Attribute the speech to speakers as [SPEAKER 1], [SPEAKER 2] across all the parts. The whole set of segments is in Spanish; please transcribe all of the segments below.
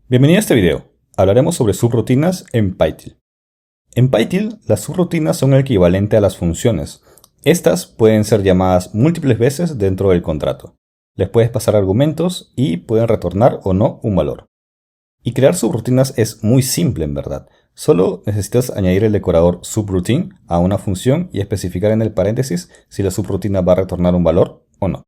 [SPEAKER 1] Bienvenido a este video. Hablaremos sobre subrutinas en Python. En Python, las subrutinas son el equivalente a las funciones. Estas pueden ser llamadas múltiples veces dentro del contrato. Les puedes pasar argumentos y pueden retornar o no un valor. Y crear subrutinas es muy simple en verdad. Solo necesitas añadir el decorador subroutine a una función y especificar en el paréntesis si la subrutina va a retornar un valor o no.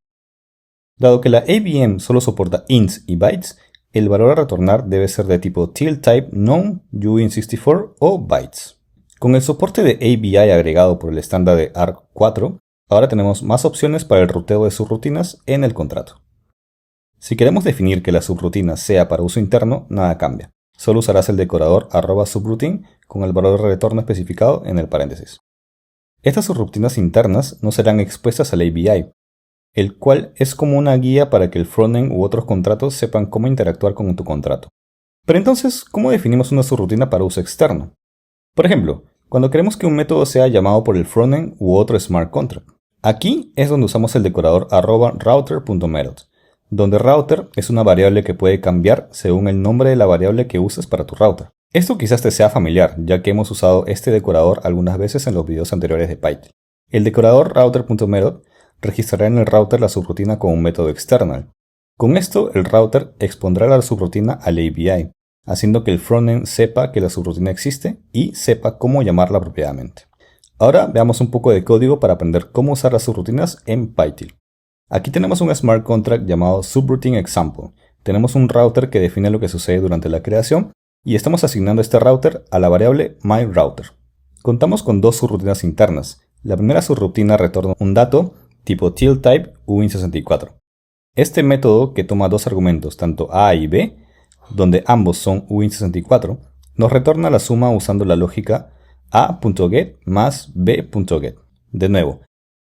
[SPEAKER 1] Dado que la AVM solo soporta ints y bytes, el valor a retornar debe ser de tipo TIL-type known uint64 o bytes. Con el soporte de ABI agregado por el estándar de ARC4, ahora tenemos más opciones para el ruteo de subrutinas en el contrato. Si queremos definir que la subrutina sea para uso interno, nada cambia. Solo usarás el decorador @subroutine con el valor de retorno especificado en el paréntesis. Estas subrutinas internas no serán expuestas al ABI, el cual es como una guía para que el frontend u otros contratos sepan cómo interactuar con tu contrato. Pero entonces, ¿cómo definimos una subrutina para uso externo? Por ejemplo, cuando queremos que un método sea llamado por el frontend u otro smart contract. Aquí es donde usamos el decorador @router.method, donde router es una variable que puede cambiar según el nombre de la variable que uses para tu router. Esto quizás te sea familiar, ya que hemos usado este decorador algunas veces en los videos anteriores de Python. El decorador router.method registrará en el router la subrutina con un método external. Con esto, el router expondrá la subrutina al ABI, haciendo que el frontend sepa que la subrutina existe y sepa cómo llamarla apropiadamente. Ahora veamos un poco de código para aprender cómo usar las subrutinas en Python. Aquí tenemos un smart contract llamado subroutineExample. Tenemos un router que define lo que sucede durante la creación y estamos asignando este router a la variable myRouter. Contamos con dos subrutinas internas. La primera subrutina retorna un dato tipo TIL-type uint64. Este método, que toma dos argumentos, tanto a y b, donde ambos son uint64, nos retorna la suma usando la lógica a.get más b.get. De nuevo,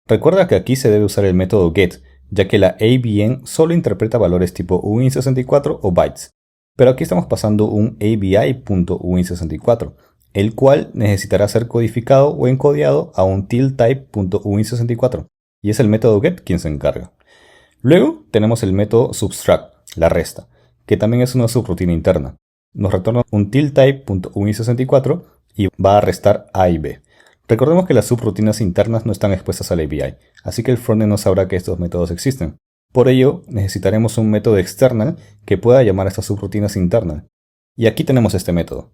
[SPEAKER 1] recuerda que aquí se debe usar el método get, ya que la AVM solo interpreta valores tipo uint64 o bytes, pero aquí estamos pasando un ABI.uint64, el cual necesitará ser codificado o encodiado a un TIL-type.uint64. Y es el método get quien se encarga. Luego tenemos el método subtract, la resta, que también es una subrutina interna. Nos retorna un TIL-type.uint64 y va a restar a y b. Recordemos que las subrutinas internas no están expuestas al ABI, así que el frontend no sabrá que estos métodos existen. Por ello, necesitaremos un método external que pueda llamar a estas subrutinas internas. Y aquí tenemos este método,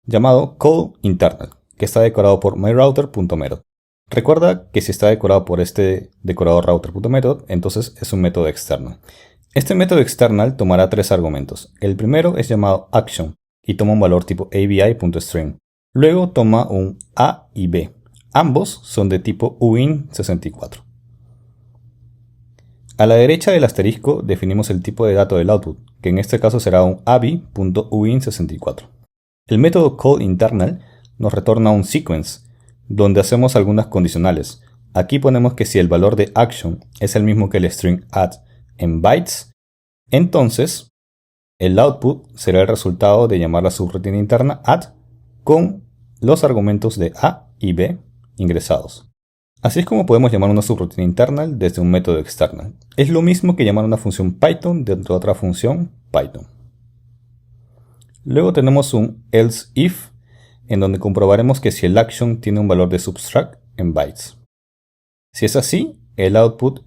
[SPEAKER 1] llamado callInternal, que está decorado por myRouter.method. Recuerda que si está decorado por este decorador router.method, entonces es un método externo. Este método external tomará tres argumentos. El primero es llamado action y toma un valor tipo ABI.string. Luego toma un a y b. Ambos son de tipo uint64. A la derecha del asterisco definimos el tipo de dato del output, que en este caso será un abi.uint64. El método callInternal nos retorna un sequence, donde hacemos algunas condicionales. Aquí ponemos que si el valor de action es el mismo que el string add en bytes, entonces el output será el resultado de llamar la subrutina interna add con los argumentos de a y b ingresados. Así es como podemos llamar una subrutina interna desde un método externo. Es lo mismo que llamar una función Python dentro de otra función Python. Luego tenemos un else if, en donde comprobaremos que si el action tiene un valor de subtract en bytes. Si es así, el output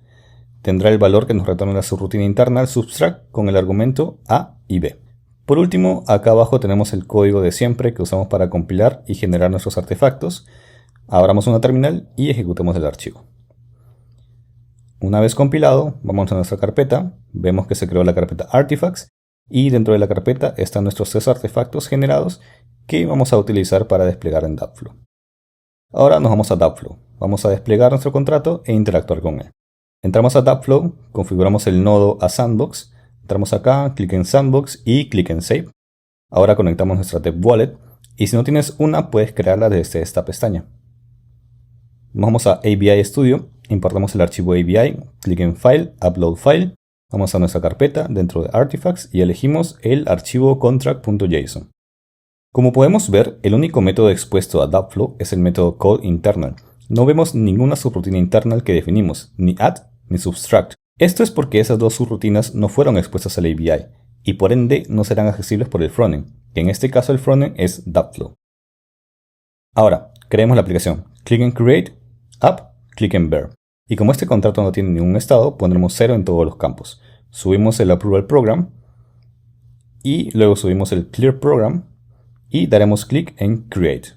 [SPEAKER 1] tendrá el valor que nos retorna la subrutina interna al subtract con el argumento a y b. Por último, acá abajo tenemos el código de siempre que usamos para compilar y generar nuestros artefactos. Abramos una terminal y ejecutemos el archivo. Una vez compilado, vamos a nuestra carpeta, vemos que se creó la carpeta artifacts y dentro de la carpeta están nuestros tres artefactos generados que vamos a utilizar para desplegar en Dapflow. Ahora nos vamos a Dapflow, vamos a desplegar nuestro contrato e interactuar con él. Entramos a Dapflow, configuramos el nodo a Sandbox, entramos acá, clic en Sandbox y clic en Save. Ahora conectamos nuestra Dev Wallet y si no tienes una puedes crearla desde esta pestaña. Vamos a ABI Studio, importamos el archivo ABI, clic en File, Upload File, vamos a nuestra carpeta dentro de Artifacts y elegimos el archivo contract.json. Como podemos ver, el único método expuesto a Dapflow es el método callInternal. No vemos ninguna subrutina interna que definimos, ni add ni subtract. Esto es porque esas dos subrutinas no fueron expuestas al ABI. y por ende no serán accesibles por el frontend, que en este caso el frontend es Daptflow. Ahora, creemos la aplicación. Clic en Create, App, clic en Verb. Y como este contrato no tiene ningún estado, pondremos 0 en todos los campos. Subimos el Approval Program y luego subimos el Clear Program y daremos clic en Create.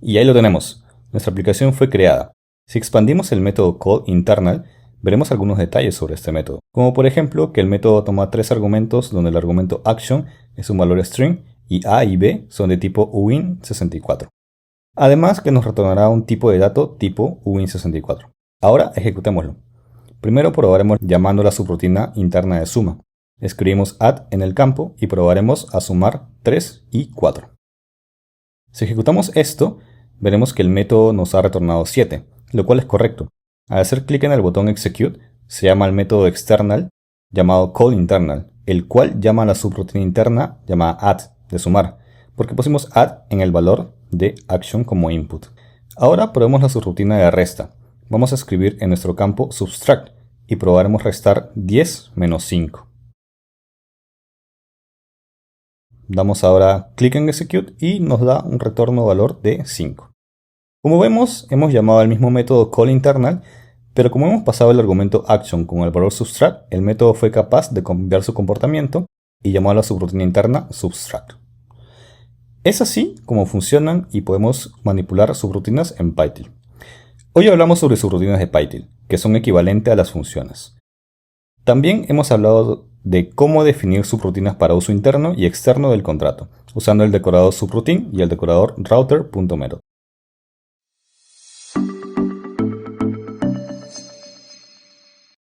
[SPEAKER 1] Y ahí lo tenemos. Nuestra aplicación fue creada. Si expandimos el método callInternal, veremos algunos detalles sobre este método. Como por ejemplo que el método toma 3 argumentos donde el argumento action es un valor string y A y B son de tipo uint64. Además que nos retornará un tipo de dato tipo uint64. Ahora ejecutémoslo. Primero probaremos llamando la subrutina interna de suma. Escribimos add en el campo y probaremos a sumar 3 y 4. Si ejecutamos esto, veremos que el método nos ha retornado 7, lo cual es correcto. Al hacer clic en el botón execute, se llama al método external llamado callInternal, el cual llama a la subrutina interna llamada add de sumar, porque pusimos add en el valor de action como input. Ahora probemos la subrutina de resta. Vamos a escribir en nuestro campo subtract y probaremos restar 10 menos 5. Damos ahora clic en execute y nos da un retorno valor de 5. Como vemos, hemos llamado al mismo método callInternal, pero como hemos pasado el argumento action con el valor subtract, el método fue capaz de cambiar su comportamiento y llamó a la subrutina interna subtract. Es así como funcionan y podemos manipular subrutinas en Python. Hoy hablamos sobre subrutinas de Python, que son equivalentes a las funciones. También hemos hablado de cómo definir subrutinas para uso interno y externo del contrato, usando el decorador subroutine y el decorador router.method.